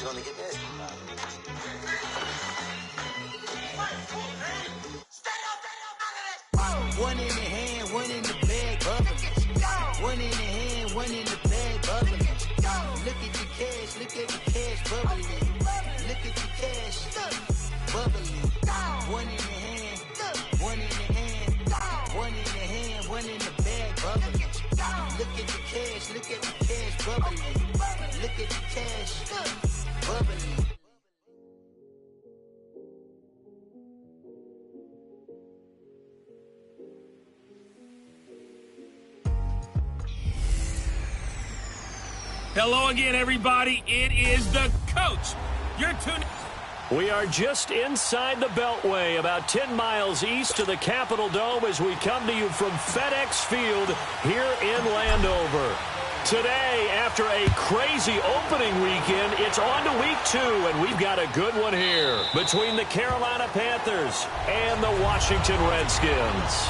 gonna get that. One in the hand, one in the bag, bubbling. One in the hand, one in the bag, bubbling. Look at the cash, bubbling. Look at the cash, bubbling. One in the hand, one in the hand, one in the hand, one in the bag, bubbling. Look at the cash, bubbling. Look at the cash, bubbling. Hello again, everybody. It is the coach. You're tuned. We are just inside the Beltway, about 10 miles east of the Capitol Dome as we come to you from FedEx Field here in Landover. Today, after a crazy opening weekend, it's on to week 2, and we've got a good one here between the Carolina Panthers and the Washington Redskins.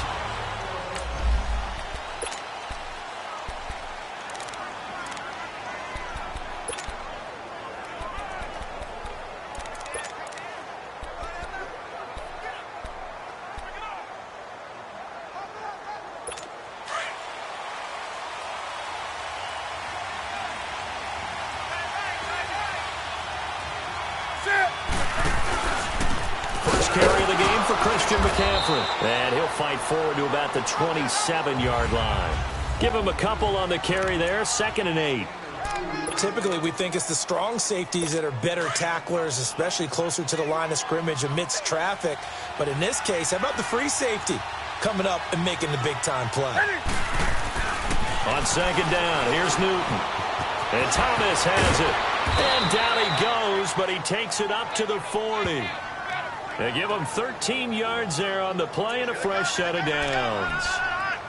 And he'll fight forward to about the 27-yard line. Give him a couple on the carry there, 2nd and 8. Typically, we think it's the strong safeties that are better tacklers, especially closer to the line of scrimmage amidst traffic. But in this case, how about the free safety coming up and making the big-time play? On 2nd down, here's Newton. And Thomas has it. And down he goes, but he takes it up to the 40. They give him 13 yards there on the play and a fresh set of downs.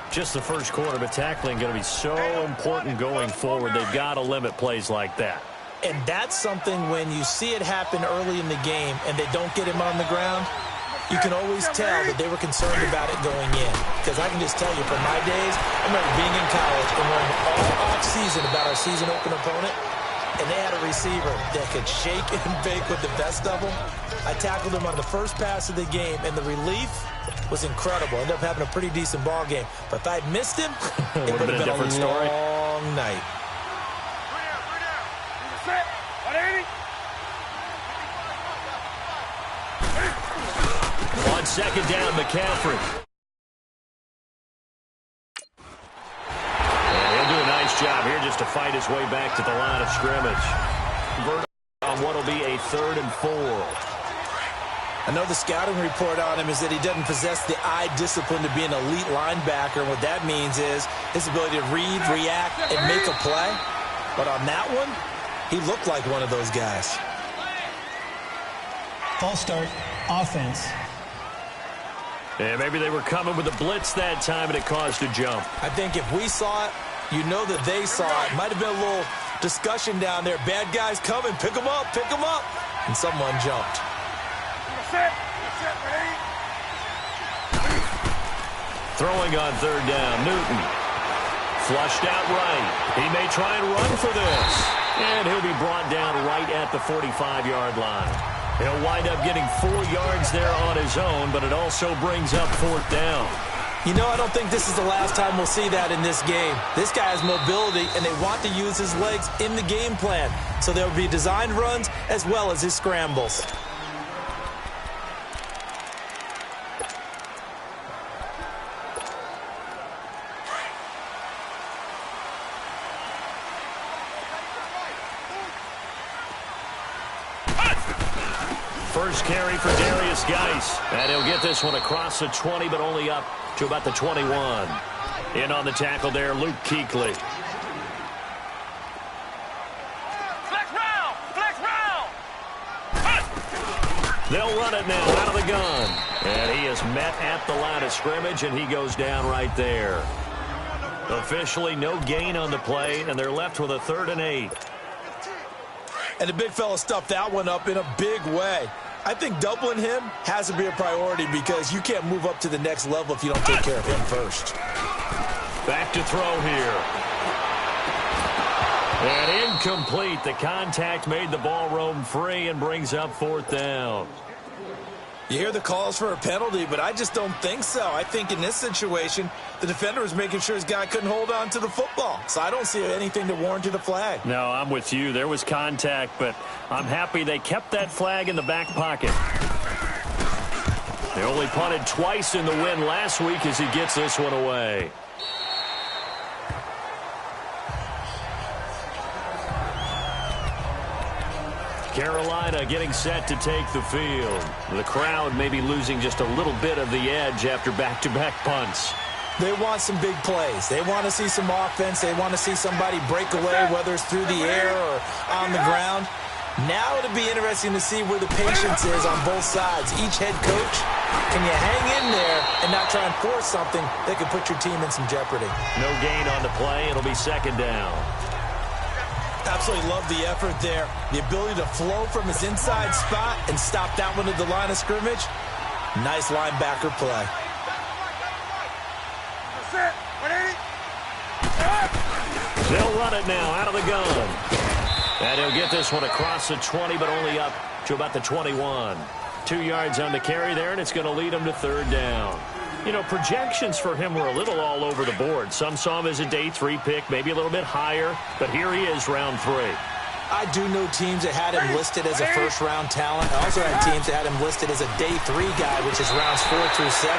Just the first quarter, but tackling going to be so important going forward. They've got to limit plays like that. And that's something when you see it happen early in the game and they don't get him on the ground, you can always tell that they were concerned about it going in. Because I can just tell you, from my days, I remember being in college and learning all off-season about our season open opponent, and they had a receiver that could shake and bake with the best of them. I tackled him on the first pass of the game, and the relief was incredible. Ended up having a pretty decent ball game. But if I'd missed him, it would have been a different story. Long night. On 2nd down, McCaffrey. Job here just to fight his way back to the line of scrimmage. On what will be a 3rd and 4. I know the scouting report on him is that he doesn't possess the eye discipline to be an elite linebacker. And what that means is his ability to read, react, and make a play. But on that one, he looked like one of those guys. False start, offense. Yeah, maybe they were coming with a blitz that time and it caused a jump. I think if we saw it, you know that they saw it. Might have been a little discussion down there. Bad guys coming. Pick them up. Pick them up. And someone jumped. Throwing on 3rd down. Newton. Flushed out right. He may try and run for this. And he'll be brought down right at the 45-yard line. He'll wind up getting 4 yards there on his own, but it also brings up 4th down. You know, I don't think this is the last time we'll see that in this game. This guy has mobility, and they want to use his legs in the game plan. So there will be designed runs as well as his scrambles. First carry for Darius Geis. And he'll get this one across the 20, but only up to about the 21. In on the tackle there, Luke Kuechly. Flex round! They'll run it now out of the gun. And he is met at the line of scrimmage, and he goes down right there. Officially no gain on the play, and they're left with a 3rd and 8. And the big fella stuffed that one up in a big way. I think doubling him has to be a priority because you can't move up to the next level if you don't take care of him first. Back to throw here. And incomplete. The contact made the ball roam free and brings up 4th down. You hear the calls for a penalty, but I just don't think so. I think in this situation, the defender was making sure his guy couldn't hold on to the football. So I don't see anything to warrant a flag. No, I'm with you. There was contact, but I'm happy they kept that flag in the back pocket. They only punted twice in the win last week as he gets this one away. Carolina getting set to take the field. The crowd may be losing just a little bit of the edge after back-to-back punts. They want some big plays. They want to see some offense. They want to see somebody break away, whether it's through the air or on the ground. Now it'll be interesting to see where the patience is on both sides. Each head coach, can you hang in there and not try and force something that could put your team in some jeopardy? No gain on the play. It'll be 2nd down. Absolutely love the effort there. The ability to flow from his inside spot and stop that one at the line of scrimmage. Nice linebacker play. They'll run it now out of the gun. And he'll get this one across the 20, but only up to about the 21. 2 yards on the carry there, and it's going to lead him to 3rd down. You know, projections for him were a little all over the board. Some saw him as a day 3 pick, maybe a little bit higher, but here he is, round 3. I do know teams that had him listed as a first-round talent. I also had teams that had him listed as a day 3 guy, which is rounds 4 through 7.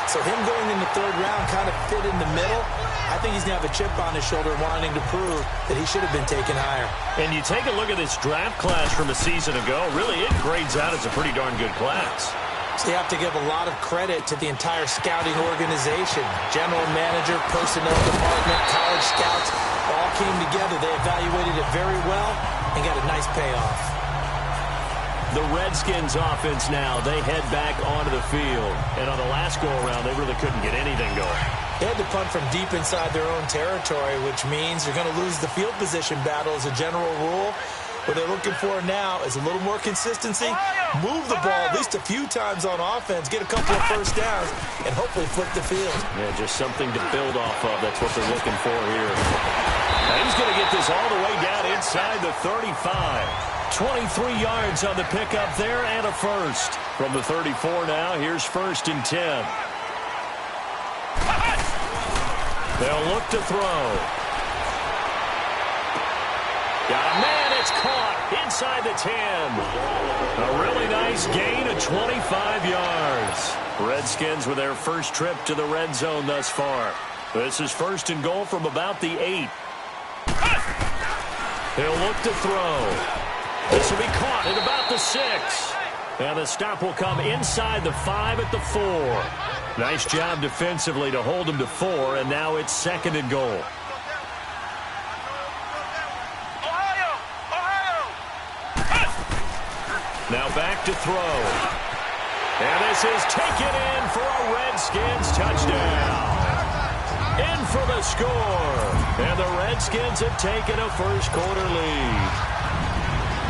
So him going in the 3rd round kind of fit in the middle. I think he's going to have a chip on his shoulder wanting to prove that he should have been taken higher. And you take a look at this draft class from a season ago, really it grades out as a pretty darn good class. So you have to give a lot of credit to the entire scouting organization. General manager, personnel department, college scouts, all came together. They evaluated it very well and got a nice payoff. The Redskins offense now, they head back onto the field. And on the last go-around, they really couldn't get anything going. They had to punt from deep inside their own territory, which means they're going to lose the field position battle as a general rule. What they're looking for now is a little more consistency, move the ball at least a few times on offense, get a couple of first downs, and hopefully flip the field. Yeah, just something to build off of. That's what they're looking for here. And he's going to get this all the way down inside the 35. 23 yards on the pickup there and a first. From the 34 now, here's 1st and 10. They'll look to throw. Got a man, it's caught inside the 10. A really nice gain of 25 yards. Redskins with their first trip to the red zone thus far. This is 1st and goal from about the 8. He'll look to throw. This will be caught at about the 6. And the stop will come inside the 5 at the 4. Nice job defensively to hold him to 4, and now it's 2nd and goal. Now back to throw. And this is taken in for a Redskins touchdown. In for the score. And the Redskins have taken a first-quarter lead.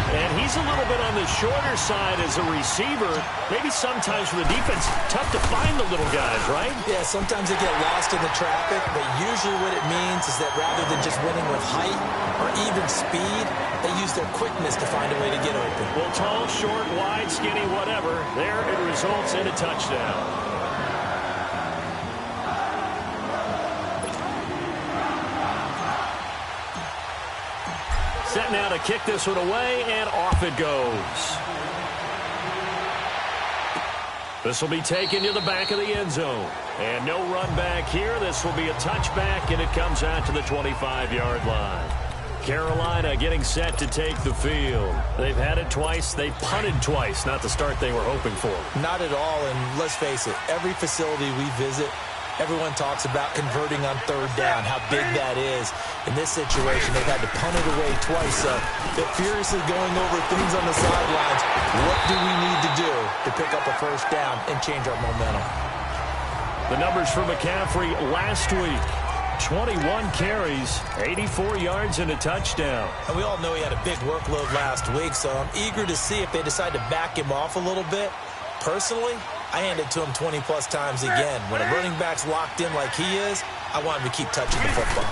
And he's a little bit on the shorter side as a receiver. Maybe sometimes for the defense, tough to find the little guys, right? Yeah, sometimes they get lost in the traffic, but usually what it means is that rather than just winning with height or even speed, they use their quickness to find a way to get open. Well, tall, short, wide, skinny, whatever, there it results in a touchdown. Set now to kick this one away, and off it goes. This will be taken to the back of the end zone. And no run back here. This will be a touchback, and it comes out to the 25-yard line. Carolina getting set to take the field. They've had it twice. They've punted twice. Not the start they were hoping for. Not at all, and let's face it, every facility we visit, everyone talks about converting on 3rd down, how big that is. In this situation, they've had to punt it away twice, so they're furiously going over things on the sidelines. What do we need to do to pick up a first down and change our momentum? The numbers for McCaffrey last week. 21 carries, 84 yards, and a touchdown. And we all know he had a big workload last week, so I'm eager to see if they decide to back him off a little bit. Personally, I hand it to him 20-plus times again. When a running back's locked in like he is, I want him to keep touching the football.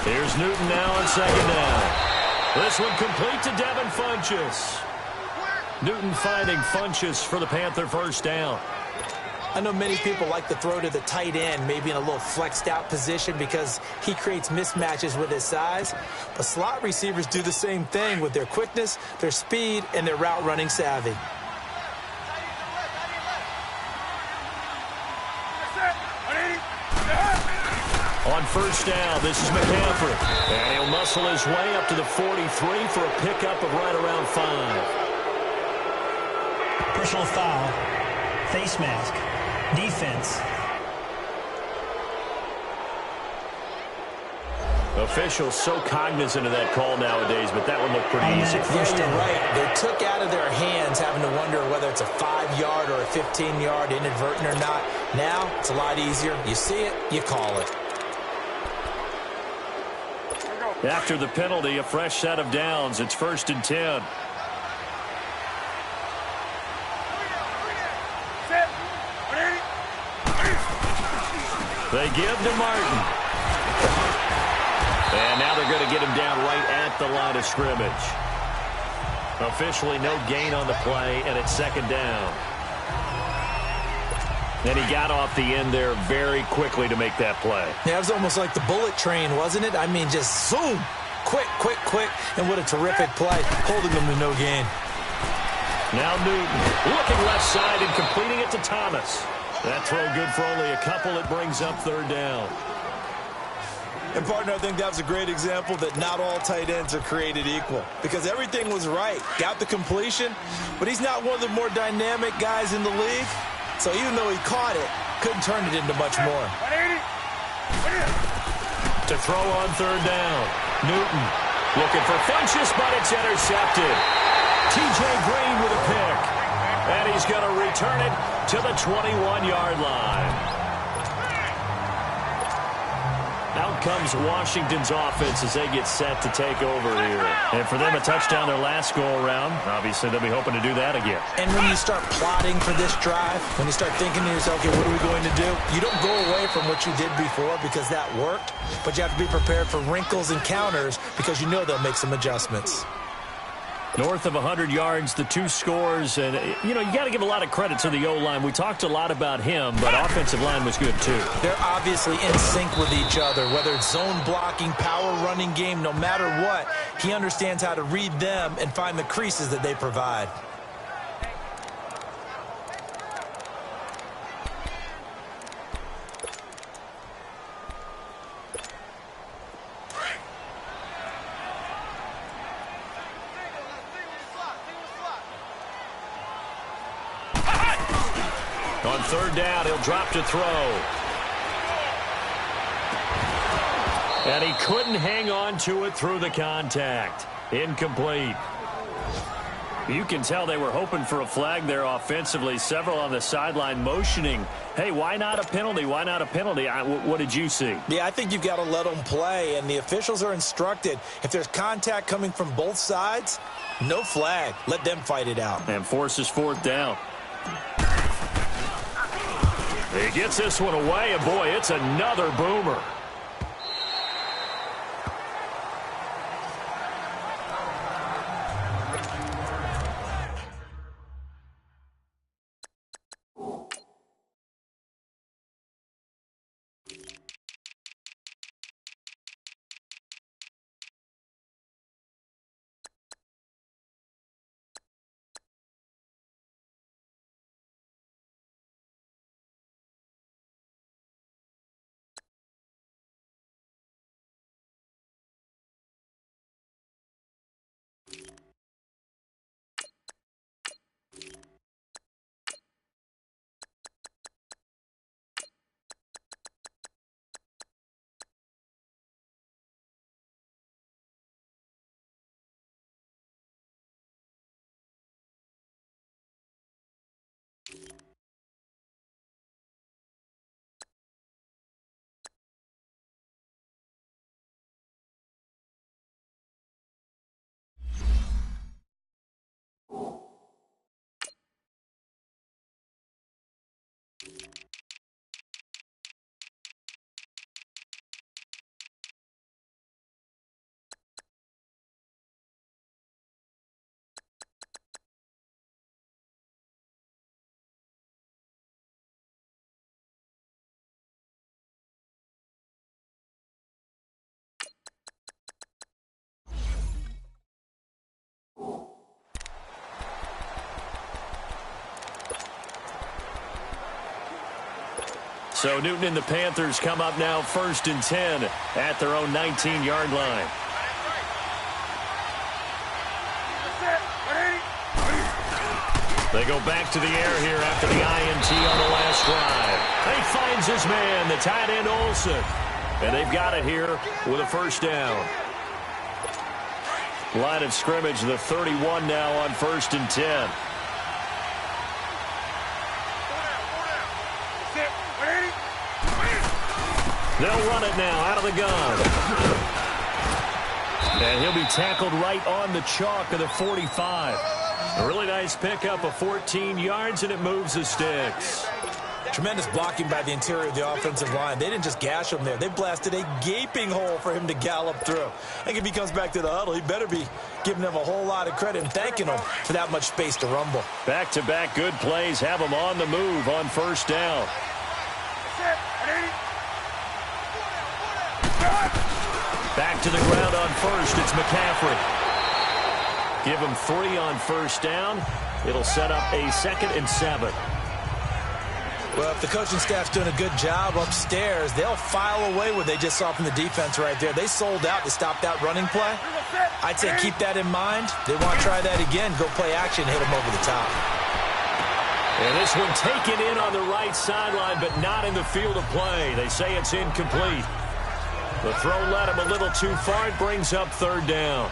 Here's Newton now on second down. This one complete to Devin Funchess. Newton finding Funchess for the Panther first down. I know many people like to throw to the tight end, maybe in a little flexed out position because he creates mismatches with his size. But slot receivers do the same thing with their quickness, their speed, and their route running savvy. On first down, this is McCaffrey. And he'll muscle his way up to the 43 for a pickup of right around 5. Personal foul. Face mask. Defense. Officials so cognizant of that call nowadays, but that one looked pretty easy. Yeah, you're right. They took out of their hands having to wonder whether it's a 5-yard or a 15-yard inadvertent or not. Now, it's a lot easier. You see it, you call it. After the penalty, a fresh set of downs. It's 1st and 10. They give to Martin. And now they're going to get him down right at the line of scrimmage. Officially no gain on the play, and it's 2nd down. And he got off the end there very quickly to make that play. Yeah, it was almost like the bullet train, wasn't it? I mean, just zoom. Quick, quick, quick. And what a terrific play, holding them to no gain. Now Newton looking left side and completing it to Thomas. That throw good for only a couple. It brings up 3rd down. And, partner, I think that was a great example that not all tight ends are created equal because everything was right. Got the completion, but he's not one of the more dynamic guys in the league. So even though he caught it, couldn't turn it into much more. To throw on 3rd down. Newton looking for Funchess, but it's intercepted. T.J. Green with a pick. And he's going to return it to the 21-yard line. Out comes Washington's offense as they get set to take over here. And for them, a touchdown their last go-around. Obviously, they'll be hoping to do that again. And when you start plotting for this drive, when you start thinking to yourself, okay, what are we going to do? You don't go away from what you did before because that worked, but you have to be prepared for wrinkles and counters because you know they'll make some adjustments. North of 100 yards, the 2 scores, and, you got to give a lot of credit to the O-line. We talked a lot about him, but offensive line was good, too. They're obviously in sync with each other, whether it's zone blocking, power running game, no matter what. He understands how to read them and find the creases that they provide. On 3rd down, he'll drop to throw. And he couldn't hang on to it through the contact. Incomplete. You can tell they were hoping for a flag there offensively. Several on the sideline motioning, hey, why not a penalty? Why not a penalty? What did you see? Yeah, I think you've got to let them play, and the officials are instructed. If there's contact coming from both sides, no flag. Let them fight it out. And forces 4th down. He gets this one away, and boy, it's another boomer. So Newton and the Panthers come up now 1st and 10 at their own 19-yard line. They go back to the air here after the INT on the last drive. He finds his man, the tight end Olsen. And they've got it here with a first down. Line of scrimmage, the 31 now on 1st and 10. They'll run it now out of the gun. And he'll be tackled right on the chalk of the 45. A really nice pickup of 14 yards, and it moves the sticks. Tremendous blocking by the interior of the offensive line. They didn't just gash him there. They blasted a gaping hole for him to gallop through. I think if he comes back to the huddle, he better be giving them a whole lot of credit and thanking them for that much space to rumble. Back-to-back good plays have them on the move on first down. Back to the ground on first. It's McCaffrey. Give him 3 on first down. It'll set up a 2nd and 7. Well, if the coaching staff's doing a good job upstairs, they'll file away what they just saw from the defense right there. They sold out to stop that running play. I'd say keep that in mind. They want to try that again. Go play action, hit them over the top. And this one taken in on the right sideline, but not in the field of play. They say it's incomplete. The throw led him a little too far. It brings up 3rd down.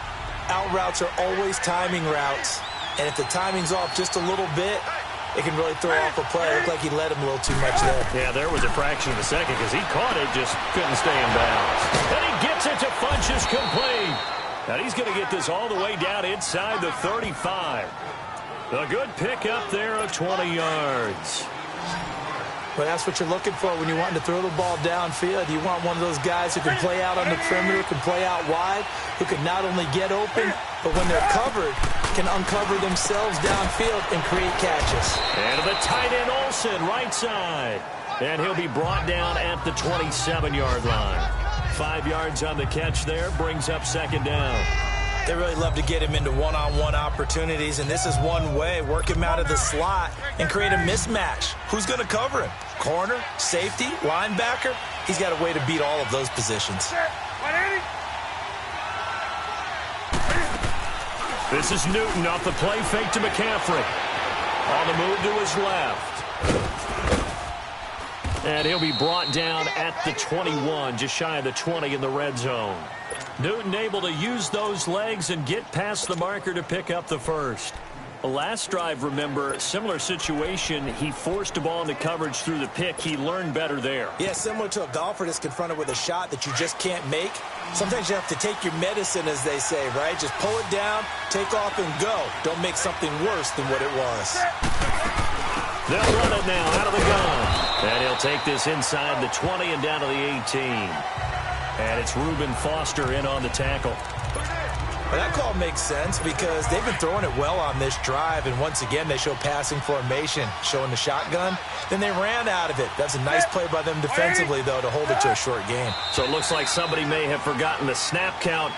Out routes are always timing routes. And if the timing's off just a little bit, it can really throw off a play. It looked like he led him a little too much there. Yeah, there was a fraction of a second because he caught it, just couldn't stay in bounds. And he gets it to Funchess complete. Now he's going to get this all the way down inside the 35. A good pickup there of 20 yards. But that's what you're looking for when you're wanting to throw the ball downfield. You want one of those guys who can play out on the perimeter, can play out wide, who can not only get open, but when they're covered, can uncover themselves downfield and create catches. And the tight end Olsen, right side. And he'll be brought down at the 27-yard line. 5 yards on the catch there, brings up 2nd down. They really love to get him into one-on-one opportunities, and this is one way. Work him out of the slot and create a mismatch. Who's going to cover him? Corner, safety, linebacker? He's got a way to beat all of those positions. This is Newton off the play fake to McCaffrey. On the move to his left. And he'll be brought down at the 21, just shy of the 20 in the red zone. Newton able to use those legs and get past the marker to pick up the first. The last drive, remember, similar situation. He forced the ball into coverage through the pick. He learned better there. Yeah, similar to a golfer that's confronted with a shot that you just can't make. Sometimes you have to take your medicine, as they say, right? Just pull it down, take off, and go. Don't make something worse than what it was. They'll run it now out of the gun. And he'll take this inside the 20 and down to the 18. And it's Reuben Foster in on the tackle. Well, that call makes sense because they've been throwing it well on this drive, and once again they show passing formation, showing the shotgun. Then they ran out of it. That's a nice play by them defensively, though, to hold it to a short game. So it looks like somebody may have forgotten the snap count,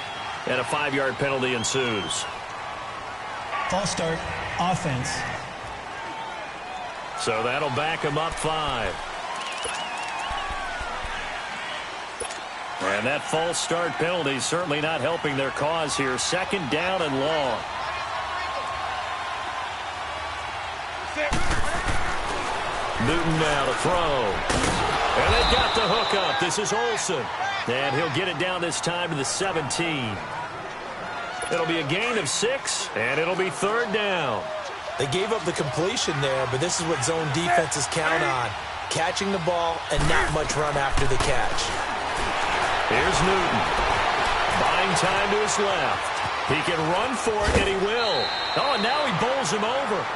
and a 5-yard penalty ensues. False start, offense. So that'll back him up 5. And that false start penalty certainly not helping their cause here. 2nd down and long. Newton now to throw. And they got the hook up. This is Olsen. And he'll get it down this time to the 17. It'll be a gain of 6, and it'll be 3rd down. They gave up the completion there, but this is what zone defenses count on. Catching the ball and not much run after the catch. Here's Newton. Buying time to his left. He can run for it, and he will. Oh, and now he bowls him over.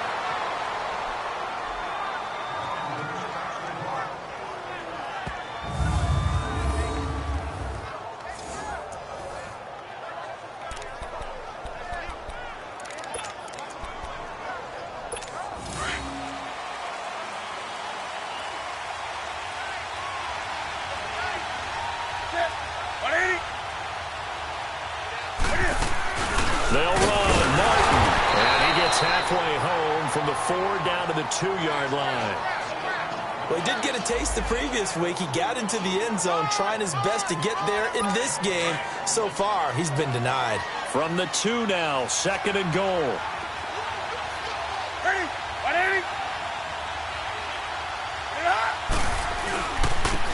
They'll run. Martin. And he gets halfway home from the 4 down to the 2-yard line. Well, he did get a taste the previous week. He got into the end zone trying his best to get there in this game. So far, he's been denied. From the 2 now, 2nd and goal.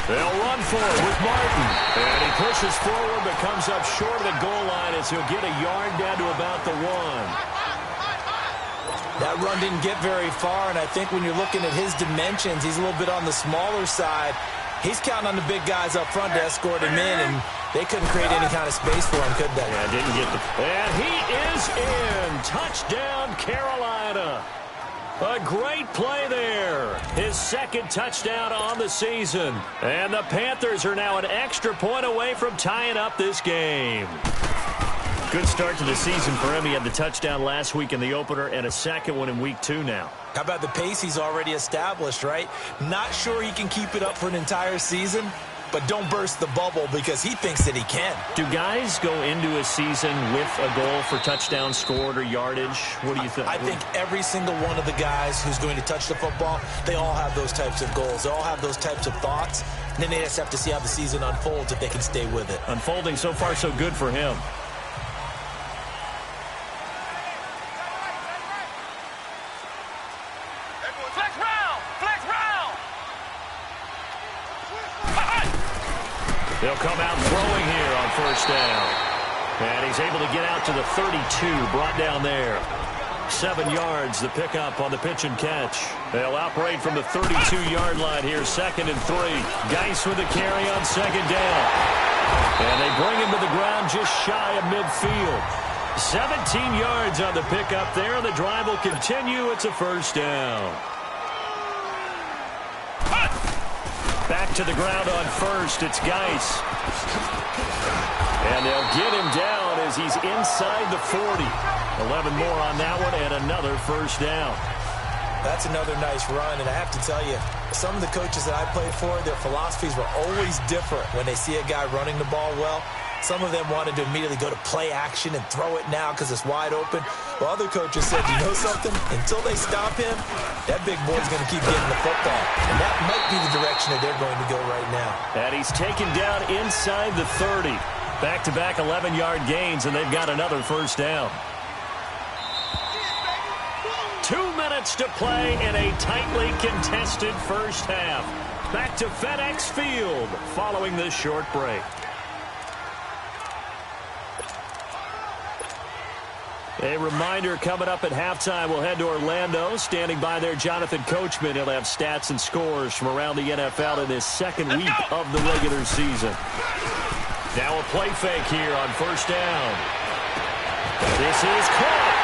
They'll run for it with Martin. And he pushes forward but comes up short of the goal line as he'll get a yard down to about the 1. That run didn't get very far, and I think when you're looking at his dimensions, he's a little bit on the smaller side. He's counting on the big guys up front to escort him in, and they couldn't create any kind of space for him, could they? Yeah, didn't get the... And he is in. Touchdown, Carolina. A great play there. His 2nd touchdown on the season. And the Panthers are now an extra point away from tying up this game. Good start to the season for him. He had the touchdown last week in the opener and a 2nd one in week 2 now. How about the pace he's already established, right? Not sure he can keep it up for an entire season, but don't burst the bubble because he thinks that he can. Do guys go into a season with a goal for touchdown scored or yardage? What do you think? I think every single one of the guys who's going to touch the football, they all have those types of goals. They all have those types of thoughts. And then they just have to see how the season unfolds if they can stay with it. Unfolding so far so good for him. They'll come out throwing here on 1st down. And he's able to get out to the 32, brought down there. 7 yards, the pickup on the pitch and catch. They'll operate from the 32-yard line here, 2nd and 3. Geis with the carry on 2nd down. And they bring him to the ground just shy of midfield. 17 yards on the pickup there. The drive will continue. It's a 1st down. Back to the ground on 1st. It's Geis. And they'll get him down as he's inside the 40. 11 more on that one and another 1st down. That's another nice run, and I have to tell you, some of the coaches that I played for, their philosophies were always different when they see a guy running the ball well. Some of them wanted to immediately go to play action and throw it now because it's wide open. While other coaches said, you know something? Until they stop him, that big boy's going to keep getting the football. And that might be the direction that they're going to go right now. And he's taken down inside the 30. Back-to-back 11-yard gains, and they've got another 1st down. 2 minutes to play in a tightly contested 1st half. Back to FedEx Field following this short break. A reminder, coming up at halftime, we'll head to Orlando. Standing by there, Jonathan Coachman. He'll have stats and scores from around the NFL in his 2nd week of the regular season. Now a play fake here on 1st down. This is caught.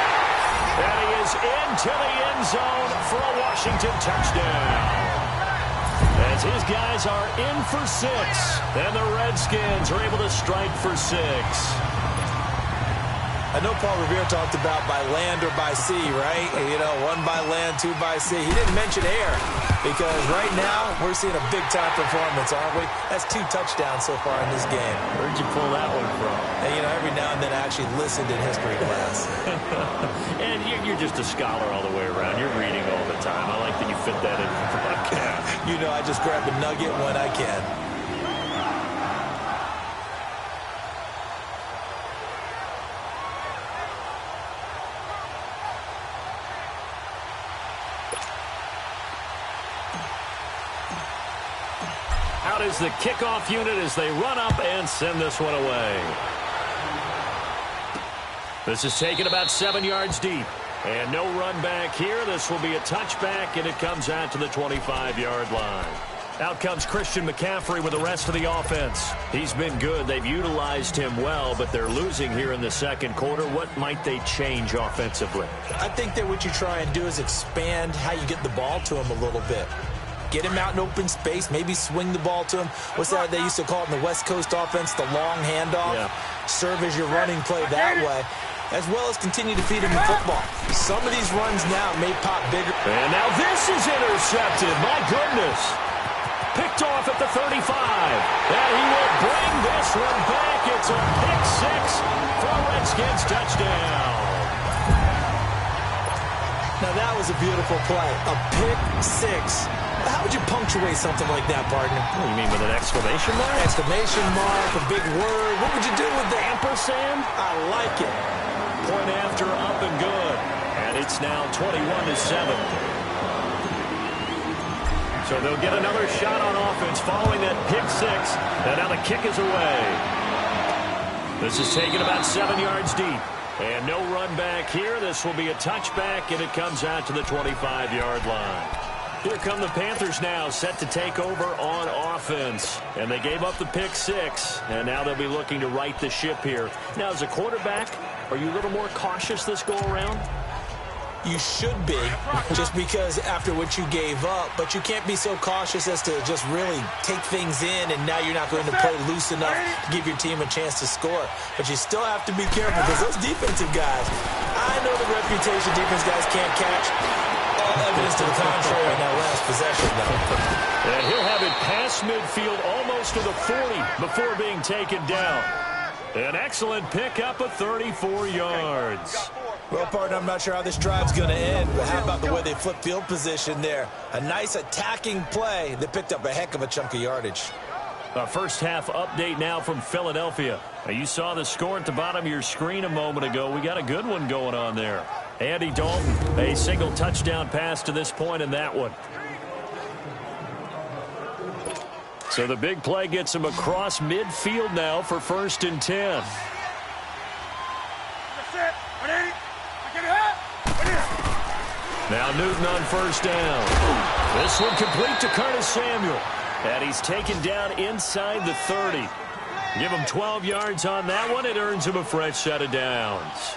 And he is into the end zone for a Washington touchdown. As his guys are in for 6. And the Redskins are able to strike for 6. I know Paul Revere talked about by land or by sea, right? You know, 1 by land, 2 by sea. He didn't mention air because right now we're seeing a big-time performance, aren't we? That's 2 touchdowns so far in this game. Where'd you pull that one from? And, you know, every now and then I actually listened in history class. And you're just a scholar all the way around. You're reading all the time. I like that you fit that in the broadcast. You know, I just grab a nugget when I can. Out is the kickoff unit as they run up and send this one away. This is taken about 7 yards deep. And no run back here. This will be a touchback, and it comes out to the 25-yard line. Out comes Christian McCaffrey with the rest of the offense. He's been good. They've utilized him well, but they're losing here in the 2nd quarter. What might they change offensively? I think that what you try and do is expand how you get the ball to him a little bit. Get him out in open space, maybe swing the ball to him. What's that they used to call it in the West Coast offense, the long handoff? Yeah. Serve as your running play that way, as well as continue to feed him the football. Some of these runs now may pop bigger. And now this is intercepted. My goodness. Picked off at the 35. And he will bring this one back. It's a pick 6 for a Redskins touchdown. Now that was a beautiful play. A pick 6. How would you punctuate something like that, partner? What do you mean, with an exclamation mark? Exclamation mark, a big word. What would you do with that? Ampersand? I like it. Point after, up and good. And it's now 21-7. So they'll get another shot on offense following that pick six. And now the kick is away. This is taken about 7 yards deep. And no run back here. This will be a touchback, and it comes out to the 25-yard line. Here come the Panthers now, set to take over on offense. And they gave up the pick six, and now they'll be looking to right the ship here. Now, as a quarterback, are you a little more cautious this go-around? You should be, just because after what you gave up, but you can't be so cautious as to just really take things in, and now you're not going to play loose enough to give your team a chance to score. But you still have to be careful, because those defensive guys, I know the reputation defense guys can't catch. All evidence to the contrary in that last possession, though. And he'll have it past midfield, almost to the 40, before being taken down. An excellent pickup of 34 yards. Well, partner, I'm not sure how this drive's going to end, but how about the way they flip field position there? A nice attacking play that picked up a heck of a chunk of yardage. A first-half update now from Philadelphia. Now, you saw the score at the bottom of your screen a moment ago. We got a good one going on there. Andy Dalton, a single touchdown pass to this point in that one. So the big play gets him across midfield now for 1st and 10. Now Newton on first down. This one complete to Curtis Samuel. And he's taken down inside the 30. Give him 12 yards on that one. It earns him a fresh set of downs.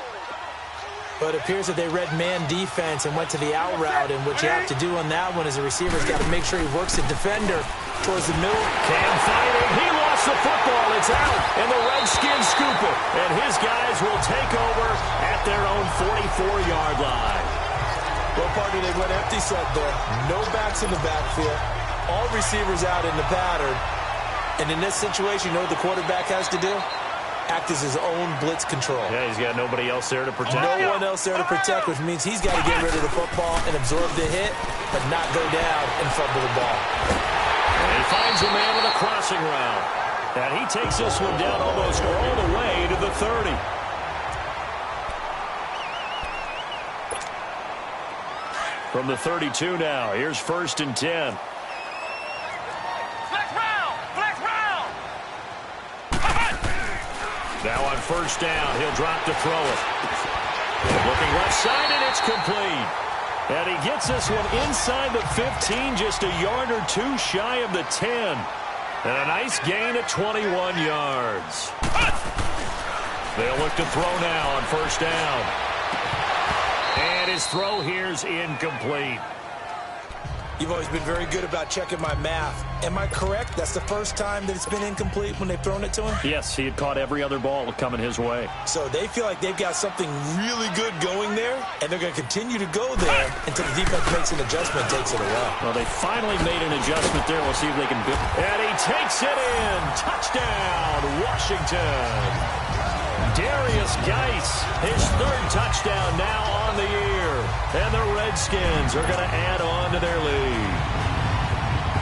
But it appears that they read man defense and went to the out route. And what you have to do on that one as a receiver is got to make sure he works the defender towards the middle. Can't find him. He lost the football. It's out. And the Redskins scoop it. And his guys will take over at their own 44-yard line. Well, partner, they went empty set there. No backs in the backfield. All receivers out in the pattern. And in this situation, you know what the quarterback has to do? Act as his own blitz control. Yeah, he's got nobody else there to protect. No one else there to protect, which means he's got to get rid of the football and absorb the hit, but not go down and fumble the ball. And he finds a man with a crossing route. And he takes this one down almost all the way to the 30. From the 32 now, here's 1st and 10. Now on first down, he'll drop to throw it. Looking left side, and it's complete. And he gets this one inside the 15, just a yard or two shy of the 10. And a nice gain of 21 yards. They'll look to throw now on first down. And his throw here's incomplete. You've always been very good about checking my math. Am I correct? That's the first time that it's been incomplete when they've thrown it to him? Yes, he had caught every other ball coming his way. So they feel like they've got something really good going there, and they're going to continue to go there until the defense makes an adjustment and takes it away. Well, they finally made an adjustment there. We'll see if they can build. And he takes it in. Touchdown, Washington. Darius Geis, his 3rd touchdown now on the year. And the Redskins are going to add on to their lead.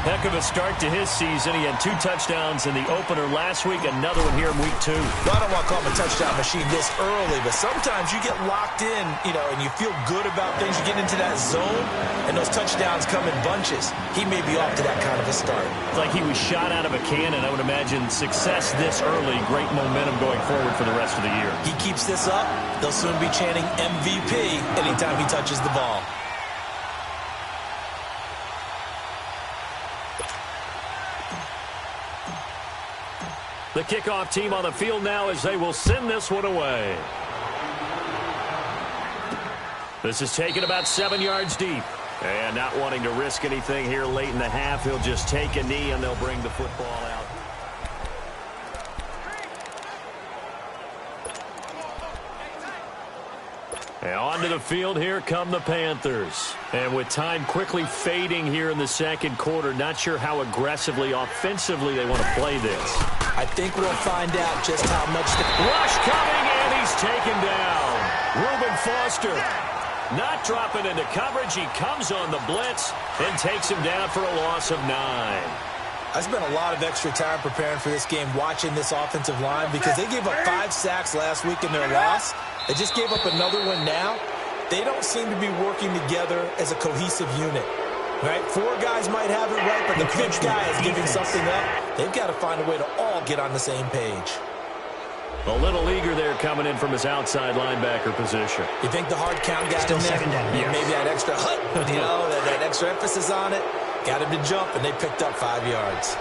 Heck of a start to his season. He had 2 touchdowns in the opener last week, another one here in week 2. Well, I don't want to call him a touchdown machine this early, but sometimes you get locked in, and you feel good about things. You get into that zone, and those touchdowns come in bunches. He may be off to that kind of a start. It's like he was shot out of a cannon. I would imagine success this early, great momentum going forward for the rest of the year. He keeps this up, they'll soon be chanting MVP anytime he touches the ball. The kickoff team on the field now as they will send this one away. This is taken about 7 yards deep. And not wanting to risk anything here late in the half, he'll just take a knee and they'll bring the football out. And onto the field, here come the Panthers. And with time quickly fading here in the second quarter, not sure how aggressively, offensively they want to play this. I think we'll find out just how much the rush coming, and he's taken down. Reuben Foster. Not dropping into coverage. He comes on the blitz and takes him down for a loss of 9. I spent a lot of extra time preparing for this game, watching this offensive line, because they gave up 5 sacks last week in their loss. They just gave up another one now. They don't seem to be working together as a cohesive unit. Right? 4 guys might have it right, but the 5th guy is giving something up. They've got to find a way to all get on the same page. A little eager there coming in from his outside linebacker position. You think the hard count got Still in there? second down. Yeah, maybe that extra that extra emphasis on it. Got him to jump, and they picked up 5 yards.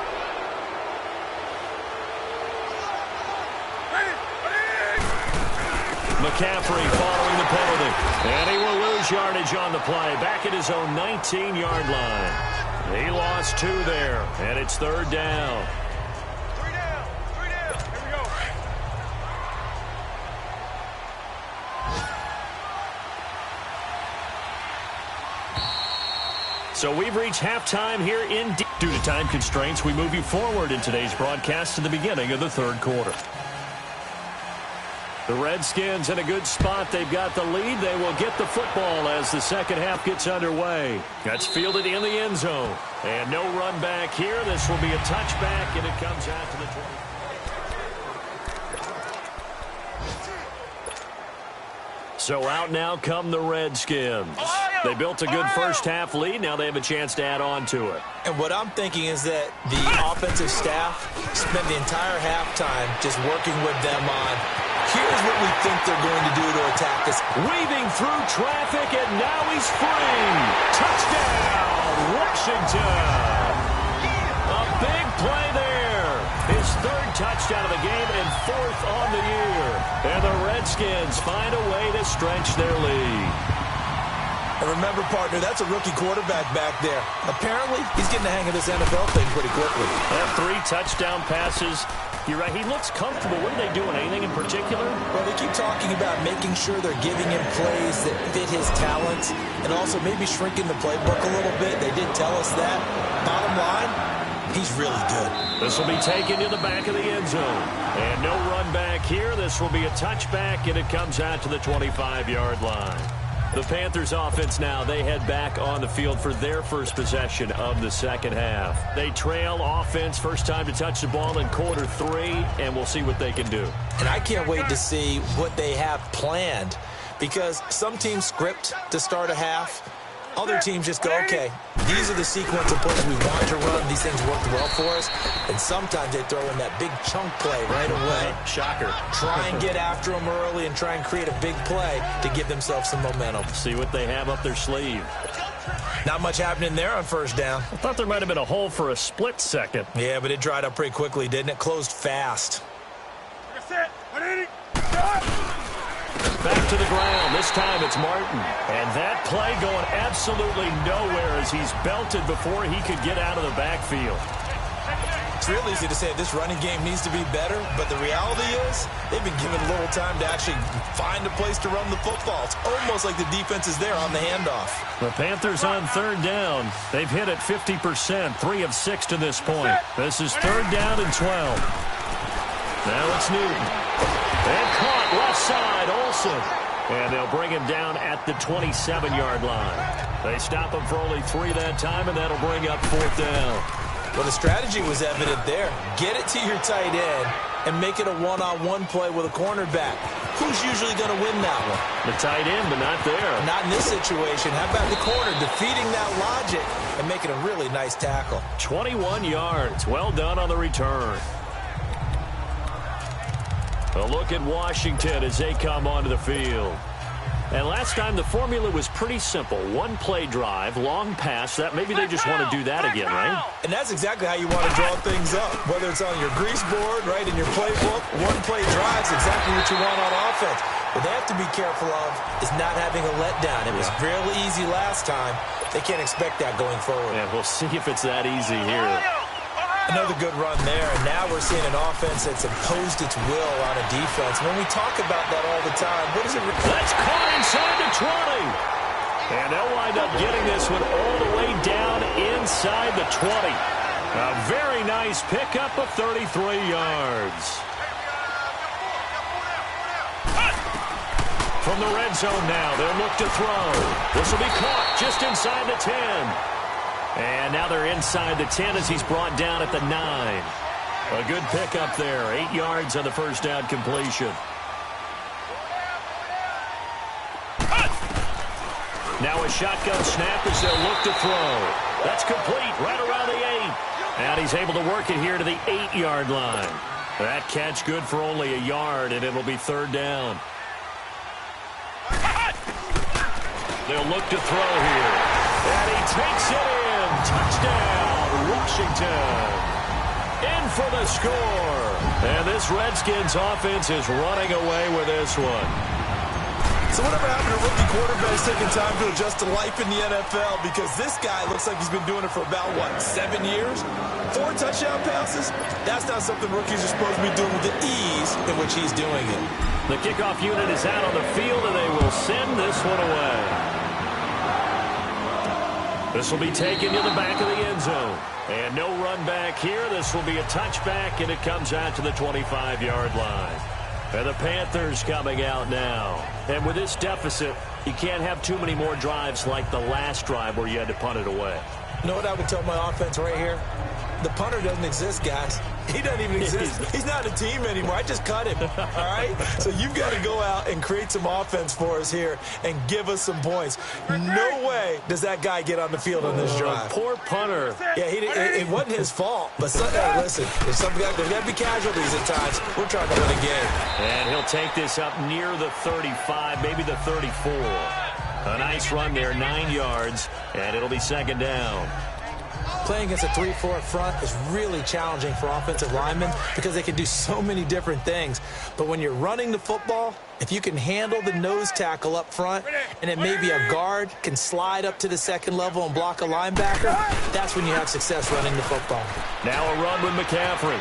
McCaffrey following the penalty. And he will lose yardage on the play. Back at his own 19-yard line. He lost 2 there, and it's 3rd down. 3 down. 3 down. Here we go. So we've reached halftime here in D. Due to time constraints, we move you forward in today's broadcast to the beginning of the 3rd quarter. The Redskins in a good spot. They've got the lead. They will get the football as the second half gets underway. That's fielded in the end zone. And no run back here. This will be a touchback, and it comes out to the 20. So out now come the Redskins. They built a good first half lead. Now they have a chance to add on to it. And what I'm thinking is that the offensive staff spent the entire halftime just working with them on, here's what we think they're going to do to attack us. Weaving through traffic, and now he's free. Touchdown, Washington. A big play there. His 3rd touchdown of the game and 4th on the year. And the Redskins find a way to stretch their lead. And remember, partner, that's a rookie quarterback back there. Apparently, he's getting the hang of this NFL thing pretty quickly. 3 touchdown passes. You're right, he looks comfortable. What are they doing? Anything in particular? Well, they keep talking about making sure they're giving him plays that fit his talents and also maybe shrinking the playbook a little bit. They did tell us that. Bottom line, he's really good. This will be taken to the back of the end zone. And no run back here. This will be a touchback, and it comes out to the 25-yard line. The Panthers offense now, they head back on the field for their first possession of the second half. They trail offense, first time to touch the ball in quarter 3, and we'll see what they can do. And I can't wait to see what they have planned, because some teams script to start a half. Other teams just go, okay, these are the sequence of plays we want to run. These things worked well for us. And sometimes they throw in that big chunk play right away. Shocker. Try and get after them early and try and create a big play to give themselves some momentum. See what they have up their sleeve. Not much happening there on first down. I thought there might have been a hole for a split second. Yeah, but it dried up pretty quickly, didn't it? Closed fast. Back to the ground. This time it's Martin. And that play going absolutely nowhere as he's belted before he could get out of the backfield. It's real easy to say this running game needs to be better, but the reality is they've been given little time to actually find a place to run the football. It's almost like the defense is there on the handoff. The Panthers on 3rd down. They've hit it 50%, 3 of 6 to this point. This is 3rd down and 12. Now it's Newton. And caught left side, Olsen. And they'll bring him down at the 27-yard line. They stop him for only 3 that time, and that'll bring up 4th down. Well, the strategy was evident there. Get it to your tight end and make it a one-on-one play with a cornerback. Who's usually going to win that one? The tight end, but not there. Not in this situation. How about the corner defeating that logic and making a really nice tackle? 21 yards. Well done on the return. A look at Washington as they come onto the field. And last time the formula was pretty simple. 1 play drive, long pass. That maybe they just want to do that again, right? And that's exactly how you want to draw things up. Whether it's on your grease board, right, in your playbook, 1 play drive is exactly what you want on offense. What they have to be careful of is not having a letdown. It was real easy last time. They can't expect that going forward. Yeah, we'll see if it's that easy here. Another good run there, and now we're seeing an offense that's imposed its will on a defense. When we talk about that all the time, what is it? That's caught inside the 20. And they'll wind up getting this one all the way down inside the 20. A very nice pickup of 33 yards. From the red zone now, they'll look to throw. This will be caught just inside the 10. And now they're inside the 10 as he's brought down at the 9. A good pickup there. 8 yards on the first down completion. Now a shotgun snap as they'll look to throw. That's complete right around the 8. And he's able to work it here to the 8-yard line. That catch good for only a yard, and it'll be third down. They'll look to throw here. And he takes it in. Touchdown, Washington. In for the score. And this Redskins offense is running away with this one. So whatever happened to rookie quarterbacks taking time to adjust to life in the NFL? Because this guy looks like he's been doing it for about, 7 years? 4 touchdown passes? That's not something rookies are supposed to be doing with the ease in which he's doing it. The kickoff unit is out on the field, and they will send this one away. This will be taken to the back of the end zone. And no run back here. This will be a touchback, and it comes out to the 25-yard line. And the Panthers coming out now. And with this deficit, you can't have too many more drives like the last drive where you had to punt it away. You know what I would tell my offense right here? The punter doesn't exist, guys. He doesn't even exist. He's not a team anymore. I just cut him, all right? So you've got to go out and create some offense for us here and give us some points. No way does that guy get on the field on this drive. Poor punter. Yeah, it wasn't his fault. But hey, listen, there's got to be casualties at times. We're trying to win a game. And he'll take this up near the 35, maybe the 34. A nice run there, 9 yards, and it'll be second down. Playing against a 3-4 front is really challenging for offensive linemen because they can do so many different things. But when you're running the football, if you can handle the nose tackle up front and then maybe a guard can slide up to the second level and block a linebacker, that's when you have success running the football. Now a run with McCaffrey.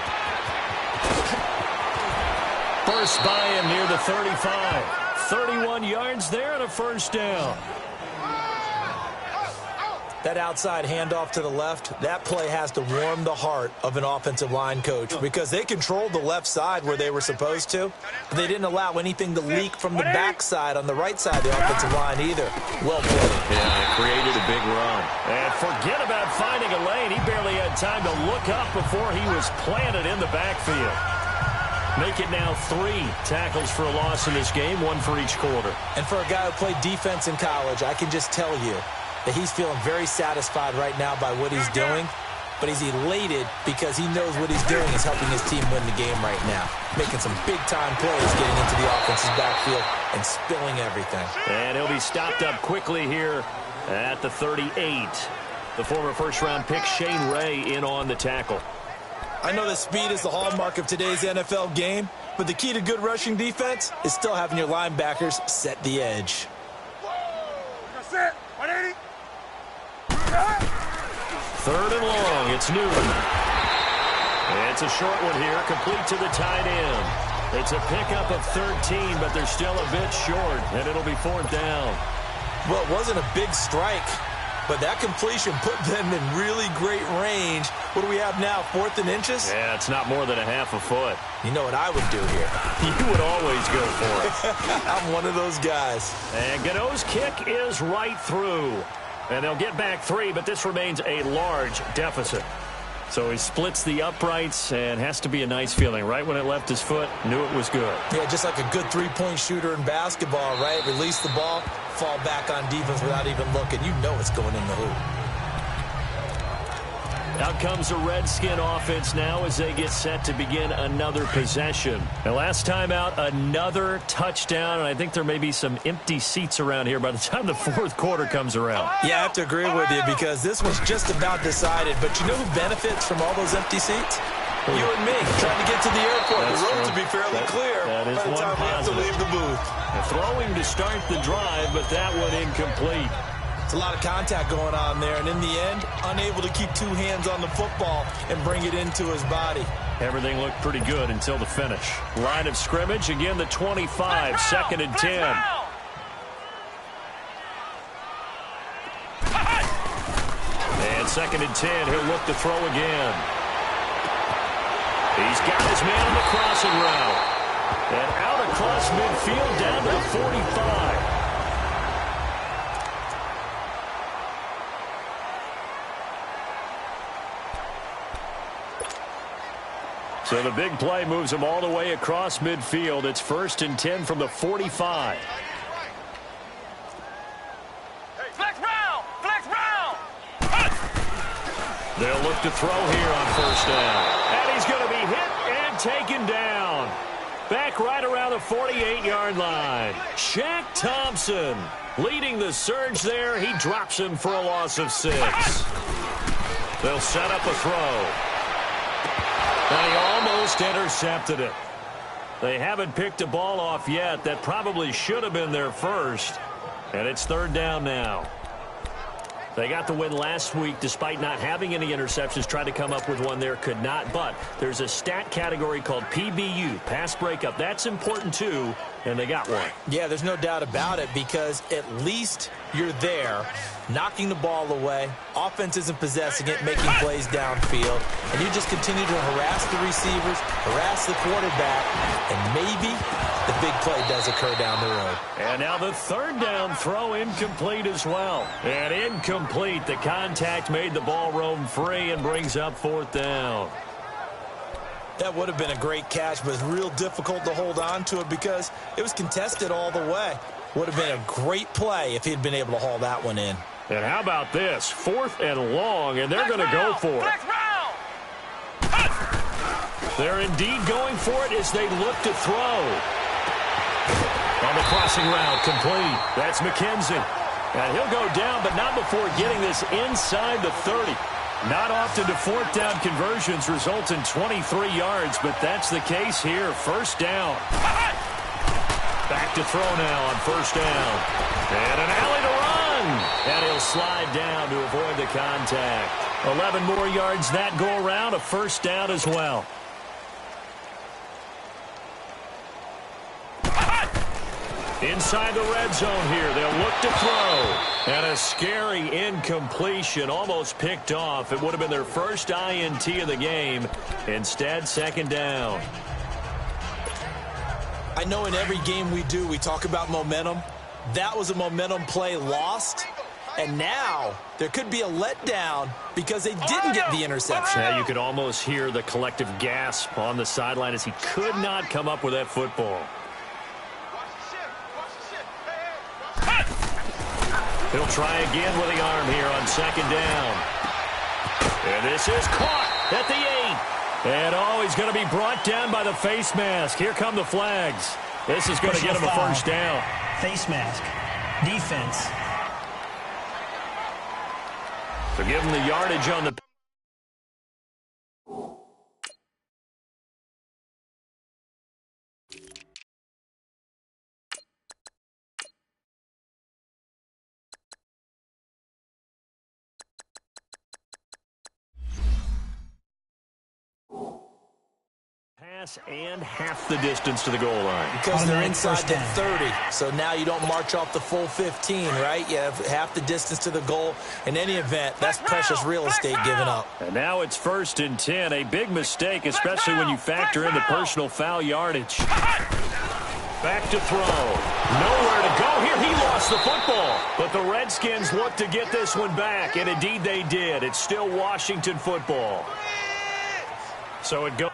First by him near the 35. 31 yards there and a first down. That outside handoff to the left, that play has to warm the heart of an offensive line coach because they controlled the left side where they were supposed to, but they didn't allow anything to leak from the backside on the right side of the offensive line either. Well played. Yeah, it created a big run. And forget about finding a lane. He barely had time to look up before he was planted in the backfield. Make it now 3 tackles for a loss in this game, 1 for each quarter. And for a guy who played defense in college, I can just tell you that he's feeling very satisfied right now by what he's doing, but he's elated because he knows what he's doing is helping his team win the game right now, making some big-time plays, getting into the offense's backfield and spilling everything. And he'll be stopped up quickly here at the 38. The former first-round pick Shane Ray in on the tackle. I know that speed is the hallmark of today's NFL game, but the key to good rushing defense is still having your linebackers set the edge. Third and long, it's Newton. It's a short one here, complete to the tight end. It's a pickup of 13, but they're still a bit short, and it'll be fourth down. Well, it wasn't a big strike, but that completion put them in really great range. What do we have now, 4th and inches? Yeah, it's not more than a half a foot. You know what I would do here? You would always go for it. I'm one of those guys. And Gano's kick is right through. And they'll get back 3, but this remains a large deficit. So he splits the uprights and has to be a nice feeling. Right when it left his foot, knew it was good. Yeah, just like a good three-point shooter in basketball, right? Release the ball, fall back on defense without even looking. You know it's going in the hoop. Out comes a Redskin offense now as they get set to begin another possession. And last time out, another touchdown, and I think there may be some empty seats around here by the time the 4th quarter comes around. Yeah, I have to agree with you because this one's just about decided. But you know who benefits from all those empty seats? You and me, trying to get to the airport. That's the roads true. will be fairly clear that is by the time we have to leave the booth. Throwing to start the drive, but that one incomplete. It's a lot of contact going on there, and in the end, unable to keep 2 hands on the football and bring it into his body. Everything looked pretty good until the finish. Line of scrimmage, again the 25, 2nd and 10. And 2nd and 10, he'll look to throw again. He's got his man on the crossing route. And out across midfield down to the 45. So the big play moves them all the way across midfield. It's 1st and 10 from the 45. Flex round! Flex round! They'll look to throw here on 1st down. And he's going to be hit and taken down. Back right around the 48-yard line. Shaq Thompson leading the surge there. He drops him for a loss of 6. They'll set up a throw. And he almost intercepted it. They haven't picked a ball off yet. That probably should have been their first. And it's 3rd down now. They got the win last week despite not having any interceptions. Tried to come up with one there, could not. But there's a stat category called PBU, pass breakup. That's important too, and they got one. Yeah, there's no doubt about it because at least you're there, knocking the ball away. Offense isn't possessing it, making plays downfield. And you just continue to harass the receivers, harass the quarterback, and maybe the big play does occur down the road. And now the 3rd down throw incomplete as well. And incomplete. The contact made the ball roam free and brings up 4th down. That would have been a great catch, but it's real difficult to hold on to it because it was contested all the way. Would have been a great play if he'd been able to haul that one in. And how about this? 4th and long, and they're going to go for it. They're indeed going for it as they look to throw. On the crossing route, complete. That's McKenzie. And he'll go down, but not before getting this inside the 30. Not often do 4th down conversions result in 23 yards, but that's the case here. 1st down. Back to throw now on 1st down. And an alley to run. And he'll slide down to avoid the contact. 11 more yards that go around, a 1st down as well. Inside the red zone here. They'll look to throw. And a scary incompletion, almost picked off. It would have been their first INT of the game. Instead, 2nd down. I know in every game we do, we talk about momentum. That was a momentum play lost. And now there could be a letdown because they didn't get the interception. Yeah, you could almost hear the collective gasp on the sideline as he could not come up with that football. He'll try again with the arm here on 2nd down. And this is caught at the 8. And he's going to be brought down by the face mask. Here come the flags. This is going to get him a 1st down. Face mask. Defense. So give him the yardage on the... and half the distance to the goal line. Because they're inside the 30, so now you don't march off the full 15, right? You have half the distance to the goal. In any event, that's precious real estate given up. And now it's 1st and 10, a big mistake, especially when you factor in the personal foul yardage. Back to throw. Nowhere to go here. He lost the football. But the Redskins look to get this one back, and indeed they did. It's still Washington football. So it goes.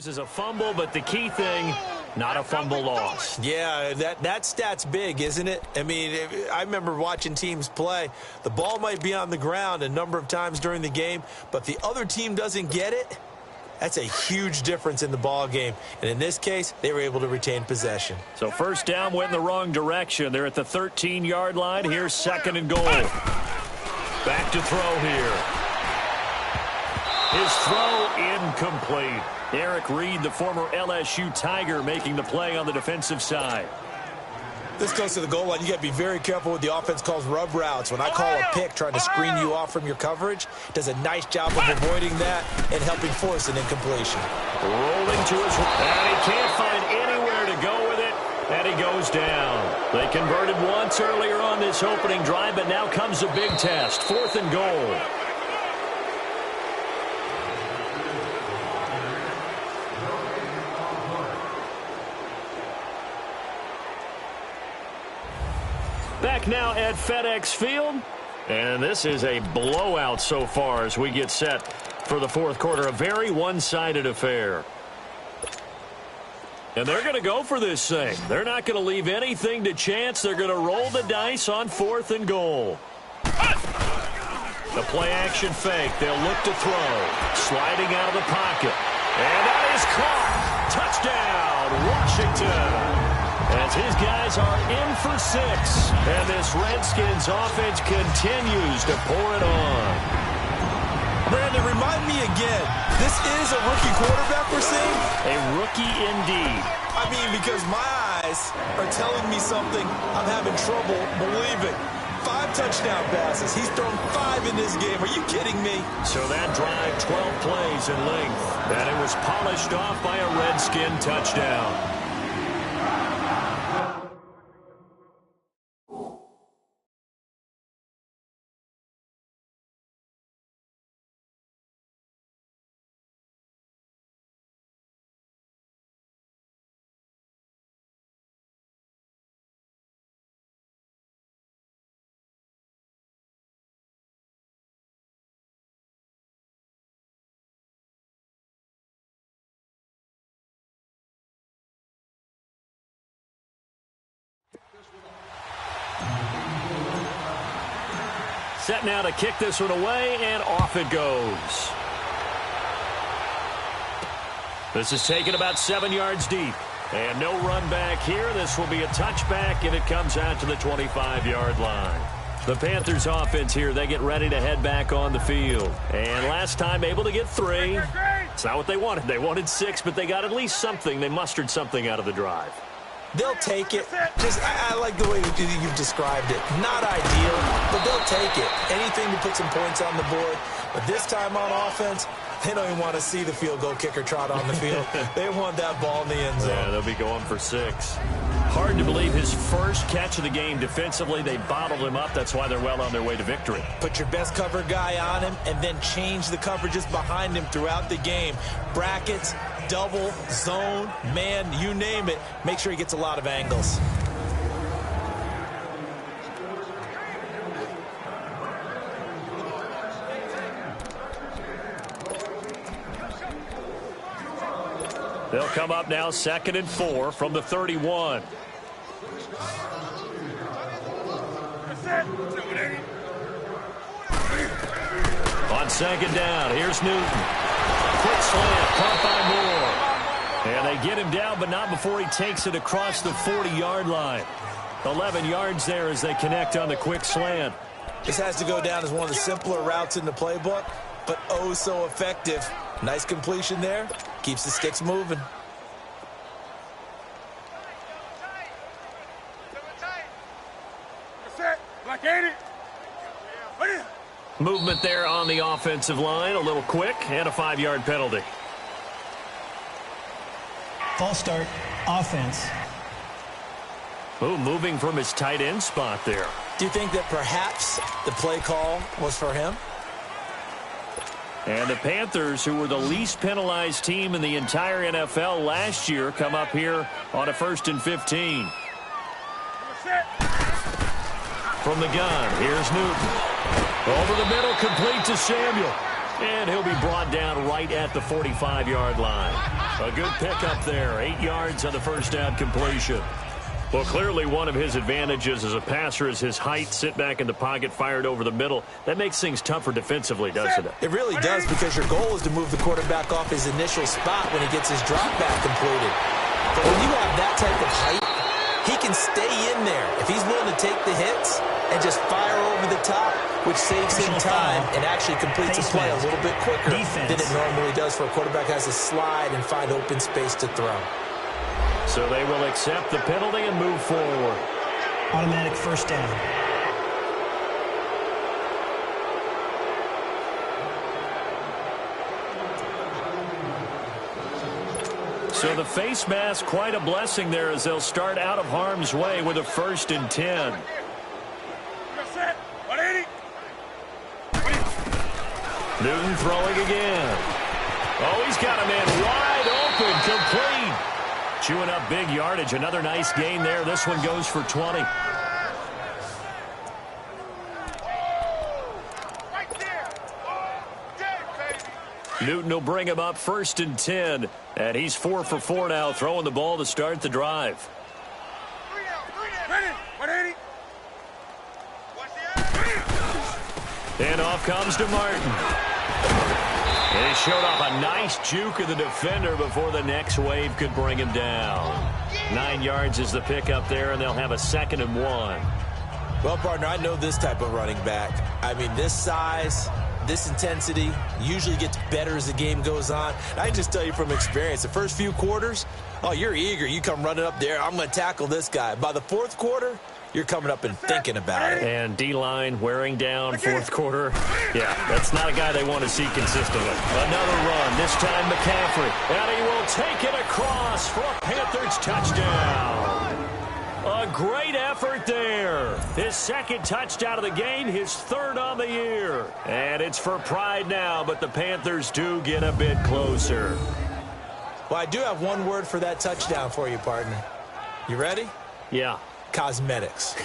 Is a fumble, but the key thing, not a fumble loss. Yeah, that stat's big, isn't it? I mean, I remember watching teams play. The ball might be on the ground a number of times during the game, but the other team doesn't get it. That's a huge difference in the ball game. And in this case, they were able to retain possession. So first down went in the wrong direction. They're at the 13-yard line. Here's second and goal. Back to throw here. His throw incomplete. Eric Reed, the former LSU Tiger, making the play on the defensive side. This goes to the goal line. You got to be very careful with the offense calls rub routes. When I call a pick trying to screen you off from your coverage, does a nice job of avoiding that and helping force an incompletion. Rolling to his right. And he can't find anywhere to go with it, and he goes down. They converted once earlier on this opening drive, but now comes a big test. 4th and goal. Back now at FedEx Field, and this is a blowout so far as we get set for the fourth quarter. A very one-sided affair. And they're going to go for this thing. They're not going to leave anything to chance. They're going to roll the dice on 4th and goal. The play-action fake. They'll look to throw. Sliding out of the pocket. And that is caught. Touchdown, Washington. As his guys are in for 6. And this Redskins offense continues to pour it on. Brandon, remind me again, this is a rookie quarterback we're seeing? A rookie indeed. I mean, because my eyes are telling me something I'm having trouble believing. 5 touchdown passes. He's thrown 5 in this game. Are you kidding me? So that drive, 12 plays in length. And it was polished off by a Redskin touchdown. Set now to kick this one away, and off it goes. This is taken about 7 yards deep. And no run back here. This will be a touchback, and it comes out to the 25-yard line. The Panthers offense here, they get ready to head back on the field. And last time able to get 3. It's not what they wanted. They wanted 6, but they got at least something. They mustered something out of the drive. They'll take it. I like the way you've described it. Not ideal, but they'll take it. Anything to put some points on the board. But this time on offense, they don't even want to see the field goal kicker trot on the field. They want that ball in the end zone. Yeah, they'll be going for 6. Hard to believe his first catch of the game defensively. They bottled him up. That's why they're well on their way to victory. Put your best cover guy on him and then change the coverages behind him throughout the game. Brackets, double, zone, man, you name it. Make sure he gets a lot of angles. They'll come up now 2nd and 4 from the 31. On 2nd down, here's Newton. Quick slant, caught by Moore. And they get him down, but not before he takes it across the 40-yard line. 11 yards there as they connect on the quick slant. This has to go down as one of the simpler routes in the playbook, but oh so effective. Nice completion there. Keeps the sticks moving. Movement there on the offensive line. A little quick and a 5-yard penalty. False start, offense. Oh, moving from his tight end spot there. Do you think that perhaps the play call was for him? And the Panthers, who were the least penalized team in the entire NFL last year, come up here on a 1st and 15. From the gun, here's Newton. Over the middle, complete to Samuel. And he'll be brought down right at the 45-yard line. A good pickup there, 8 yards on the first down completion. Well, clearly one of his advantages as a passer is his height. Sit back in the pocket, fired over the middle. That makes things tougher defensively, doesn't it? It really does, because your goal is to move the quarterback off his initial spot when he gets his drop back completed. But when you have that type of height, he can stay in there. If he's willing to take the hits and just fire over the top, which saves him time and actually completes a play a little bit quicker than it normally does for a quarterback has to slide and find open space to throw. So they will accept the penalty and move forward. Automatic first down. So the face mask, quite a blessing there as they'll start out of harm's way with a 1st and 10. Newton throwing again. Oh, he's got a man wide open, complete. Chewing up big yardage. Another nice gain there. This one goes for 20. Newton will bring him up 1st and 10. And he's 4 for 4 now, throwing the ball to start the drive. And off comes to Martin. And he showed off a nice juke of the defender before the next wave could bring him down. 9 yards is the pickup there, and they'll have a 2nd and 1. Well, partner, I know this type of running back. I mean, this size, this intensity usually gets better as the game goes on. And I can just tell you from experience, the first few quarters, oh, you're eager. You come running up there, I'm going to tackle this guy. By the 4th quarter, you're coming up and thinking about it. And D-line wearing down 4th quarter. Yeah, that's not a guy they want to see consistently. Another run, this time McCaffrey. And he will take it across for a Panthers touchdown. A great effort there. His 2nd touchdown of the game, his 3rd on the year. And it's for pride now, but the Panthers do get a bit closer. Well, I do have one word for that touchdown for you, partner. You ready? Yeah. Cosmetics.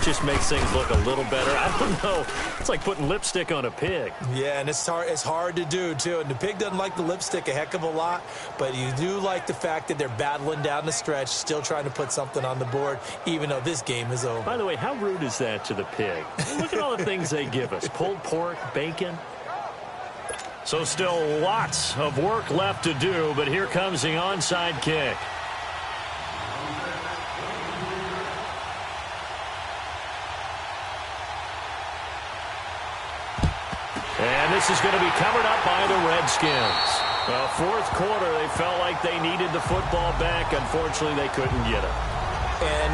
Just makes things look a little better. I don't know. It's like putting lipstick on a pig. Yeah, and it's hard to do, too. And the pig doesn't like the lipstick a heck of a lot, but you do like the fact that they're battling down the stretch, still trying to put something on the board, even though this game is over. By the way, how rude is that to the pig? Look at all the things they give us. Pulled pork, bacon. So still lots of work left to do, but here comes the onside kick. And this is going to be covered up by the Redskins. 4th quarter, they felt like they needed the football back. Unfortunately, they couldn't get it. And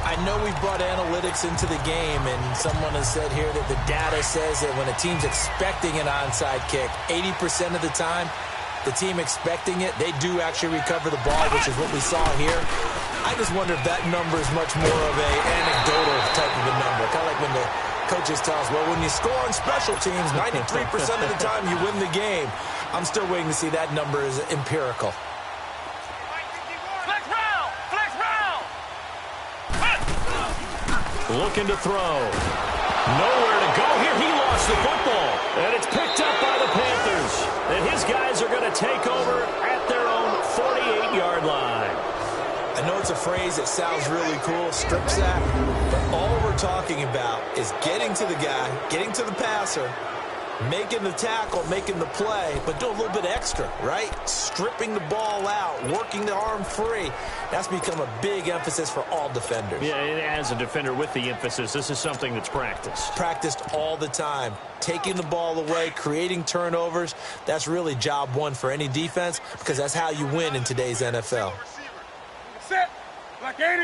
I know we've brought analytics into the game, and someone has said here that the data says that when a team's expecting an onside kick, 80% of the time, the team expecting it, they do actually recover the ball, which is what we saw here. I just wonder if that number is much more of a anecdotal type of a number. Kind of like when the coaches tell us, well, when you score on special teams, 93% of the time you win the game. I'm still waiting to see that number is empirical. Flex round! Flex round! Looking to throw. Nowhere to go here. He lost the football. And it's picked up by the Panthers. And his guys are going to take over at their own 48-yard line. I know it's a phrase that sounds really cool, strip sack, but all we're talking about is getting to the guy, getting to the passer, making the tackle, making the play, but do a little bit extra, right? Stripping the ball out, working the arm free. That's become a big emphasis for all defenders. Yeah, and as a defender with the emphasis, this is something that's practiced. Practiced all the time. Taking the ball away, creating turnovers, that's really job one for any defense because that's how you win in today's NFL. Set. Black 80.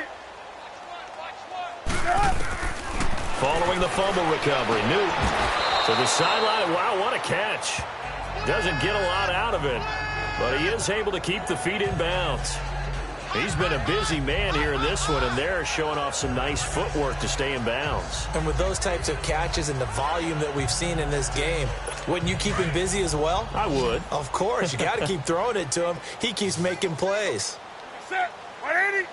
Following the fumble recovery, Newton to the sideline. Wow, what a catch. Doesn't get a lot out of it, but he is able to keep the feet in bounds. He's been a busy man here in this one, and they're showing off some nice footwork to stay in bounds. And with those types of catches and the volume that we've seen in this game, wouldn't you keep him busy as well? I would. Of course. You got to keep throwing it to him. He keeps making plays. Set. 180.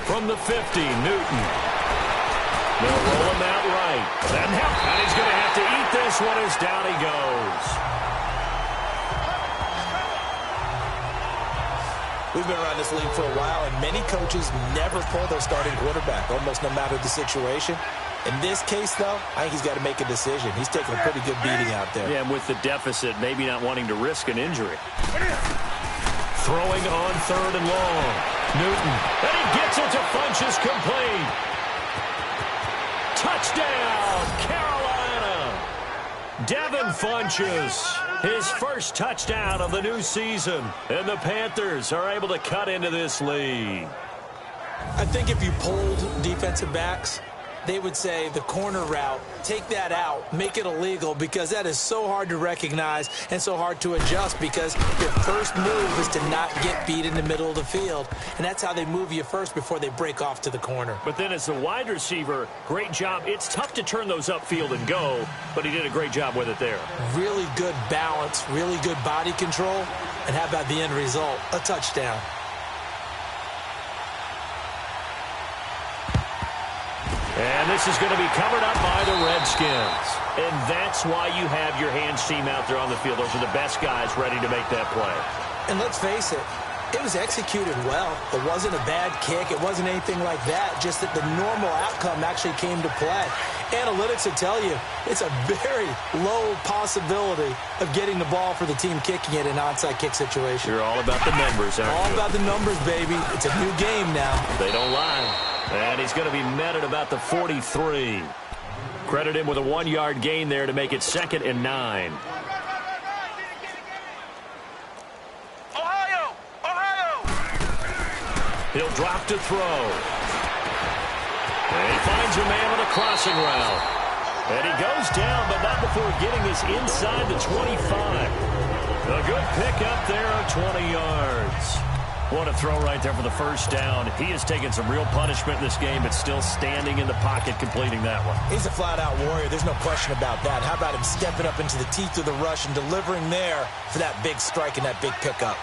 From the 50, Newton. They'll roll him out right. And he's going to have to eat this one as down he goes. We've been around this league for a while, and many coaches never pull their starting quarterback, almost no matter the situation. In this case, though, I think he's got to make a decision. He's taking a pretty good beating out there. Yeah, and with the deficit, maybe not wanting to risk an injury. Throwing on 3rd and long. Newton. And he gets it to Funchess, complete. Touchdown, Carolina. Devin Funchess, his first touchdown of the new season. And the Panthers are able to cut into this lead. I think if you polled defensive backs, they would say the corner route, take that out, make it illegal, because that is so hard to recognize and so hard to adjust, because your first move is to not get beat in the middle of the field. And that's how they move you first before they break off to the corner. But then as the wide receiver, great job. It's tough to turn those upfield and go, but he did a great job with it there. Really good balance, really good body control. And how about the end result? A touchdown. And this is going to be covered up by the Redskins. And that's why you have your hands team out there on the field. Those are the best guys ready to make that play. And let's face it, it was executed well. It wasn't a bad kick. It wasn't anything like that. Just that the normal outcome actually came to play. Analytics will tell you it's a very low possibility of getting the ball for the team kicking it in an onside kick situation. You're all about the numbers, aren't you? All about the numbers, baby. It's a new game now. They don't lie. And he's going to be met at about the 43. Credit him with a 1-yard gain there to make it 2nd and 9. Ohio! He'll drop to throw. And he finds a man with a crossing route. And he goes down, but not before getting us inside the 25. A good pickup there of 20 yards. What a throw right there for the first down. He has taken some real punishment in this game, but still standing in the pocket, completing that one. He's a flat-out warrior. There's no question about that. How about him stepping up into the teeth of the rush and delivering there for that big strike and that big pickup?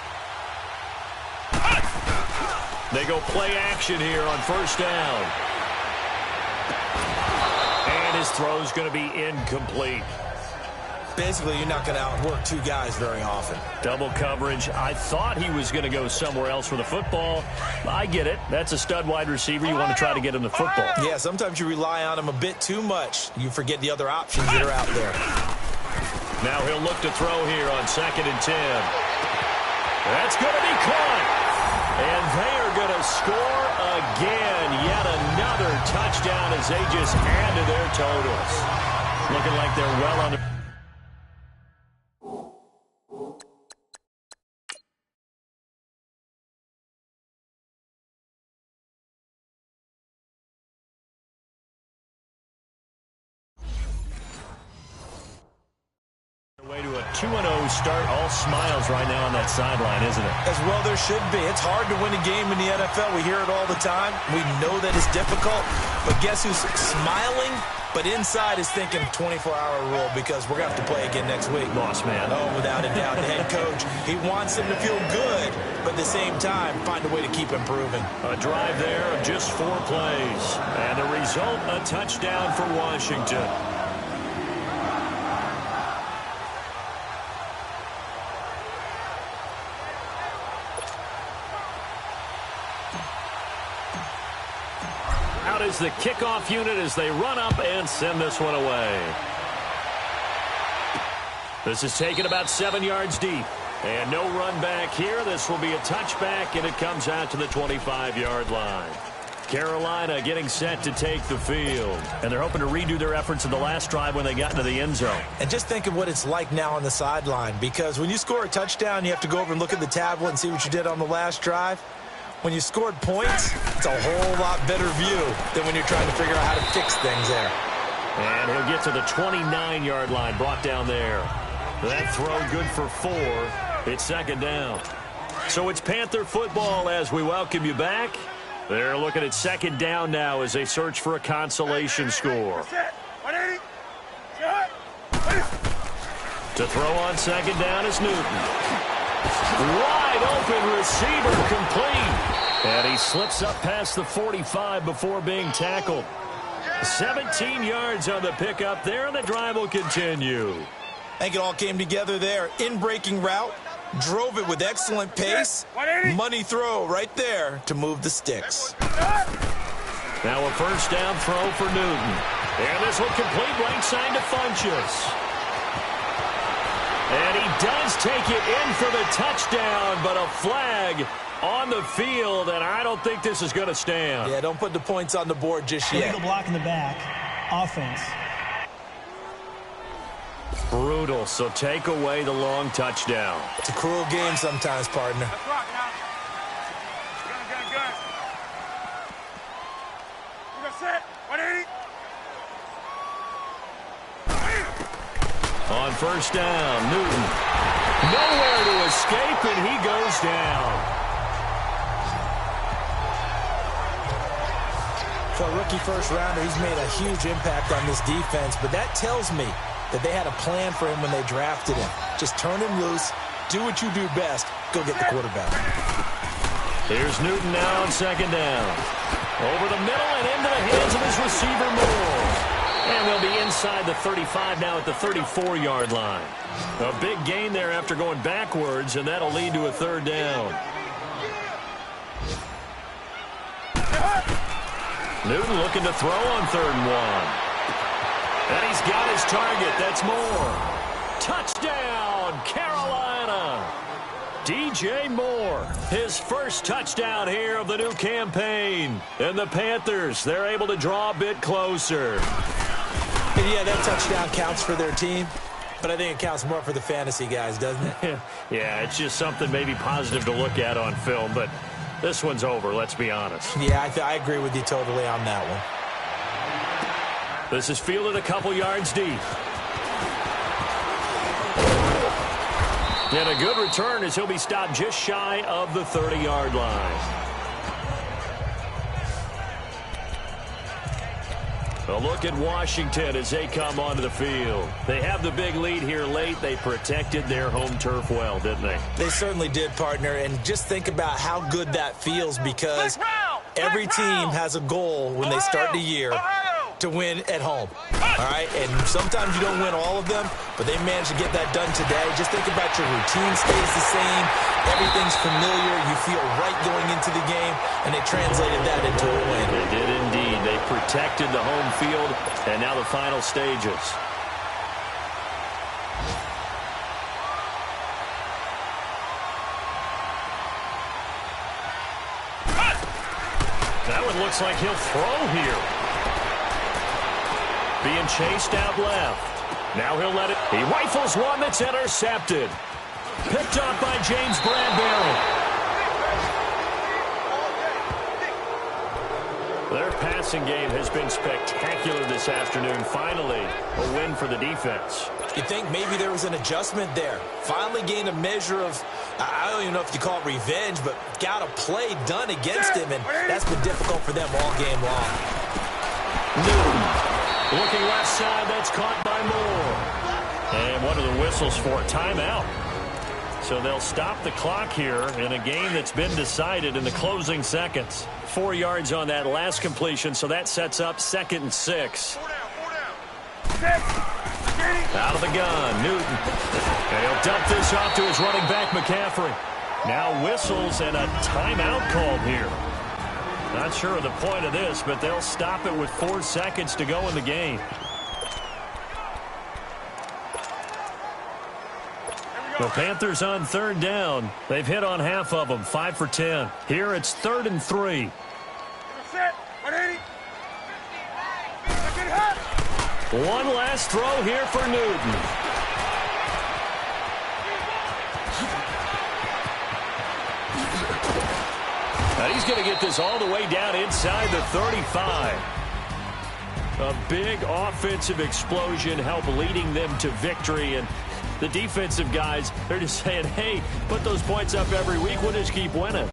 They go play action here on first down. And his throw's going to be incomplete. Basically, you're not going to outwork two guys very often. Double coverage. I thought he was going to go somewhere else for the football. I get it. That's a stud wide receiver. You want to try to get him the football. Yeah, sometimes you rely on him a bit too much. You forget the other options that are out there. Now he'll look to throw here on 2nd and 10. That's going to be caught. And they are going to score again. Yet another touchdown as they just add to their totals. Looking like they're well on their... way to a 2-0 start. All smiles right now on that sideline, isn't it? As well there should be. It's hard to win a game in the NFL. We hear it all the time. We know that it's difficult. But guess who's smiling? But inside is thinking 24-hour rule, because we're going to have to play again next week. Boss man. Oh, without a doubt. The head coach, he wants them to feel good, but at the same time, find a way to keep improving. A drive there of just 4 plays. And the result, a touchdown for Washington. Out is the kickoff unit as they run up and send this one away. This is taken about 7 yards deep. And no run back here. This will be a touchback, and it comes out to the 25-yard line. Carolina getting set to take the field. And they're hoping to redo their efforts in the last drive when they got into the end zone. And just think of what it's like now on the sideline, because when you score a touchdown, you have to go over and look at the tablet and see what you did on the last drive. When you scored points, it's a whole lot better view than when you're trying to figure out how to fix things there. And he'll get to the 29-yard line, brought down there. That throw good for 4. It's 2nd down. So it's Panther football as we welcome you back. They're looking at 2nd down now as they search for a consolation score. To throw on 2nd down is Newton. Wide open receiver, complete. And he slips up past the 45 before being tackled. 17 yards on the pickup there, and the drive will continue. I think it all came together there. In-breaking route, Drove it with excellent pace. Money throw right there to move the sticks. Now a first down throw for Newton. And this will complete right side to Funchess. And he does take it in for the touchdown, but a flag on the field, and I don't think this is going to stand. Yeah, don't put the points on the board just yet. Illegal block in the back. Offense. Brutal, so take away the long touchdown. It's a cruel game sometimes, partner. Let's rock now. Gun. We got set. 180. On first down, Newton. Nowhere to escape, and he goes down. For a rookie first-rounder, he's made a huge impact on this defense, but that tells me that they had a plan for him when they drafted him. Just turn him loose, do what you do best, go get the quarterback. Here's Newton now on second down. Over the middle and into the hands of his receiver, Moore. And they'll be inside the 35 now at the 34-yard line. A big gain there after going backwards, and that'll lead to a third down. Newton looking to throw on 3rd and 1. And he's got his target. That's Moore. Touchdown, Carolina. DJ Moore, his first touchdown here of the new campaign. And the Panthers, they're able to draw a bit closer. And yeah, that touchdown counts for their team, but I think it counts more for the fantasy guys, doesn't it? Yeah, it's just something maybe positive to look at on film, but this one's over, let's be honest. Yeah, I agree with you totally on that one. This is fielded a couple yards deep. And a good return as he'll be stopped just shy of the 30-yard line. A look at Washington as they come onto the field. They have the big lead here late. They protected their home turf well, didn't they? They certainly did, partner. And just think about how good that feels, because every team has a goal when they start the year to win at home. All right? And sometimes you don't win all of them, but they managed to get that done today. Just think about your routine stays the same. Everything's familiar. You feel right going into the game, and they translated that into a win. They did indeed. They protected the home field, and now the final stages. That one looks like he'll throw here. Being chased out left. Now he'll let it. He rifles one that's intercepted. Picked up by James Bradbury. Their passing game has been spectacular this afternoon. Finally, a win for the defense. You think maybe there was an adjustment there. Finally gained a measure of, I don't even know if you call it revenge, but got a play done against him, and that's been difficult for them all game long. Newton looking left side. That's caught by Moore. And what are the whistles for? Timeout. So they'll stop the clock here in a game that's been decided in the closing seconds. 4 yards on that last completion, so that sets up 2nd and 6. Out of the gun, Newton. And he'll dump this off to his running back, McCaffrey. Now whistles and a timeout called here. Not sure of the point of this, but they'll stop it with 4 seconds to go in the game. The Panthers on 3rd down. They've hit on half of them, 5 for 10. Here it's 3rd and 3. One last throw here for Newton. Now he's going to get this all the way down inside the 35. A big offensive explosion helped leading them to victory, and the defensive guys, they're just saying, hey, put those points up every week. We'll just keep winning.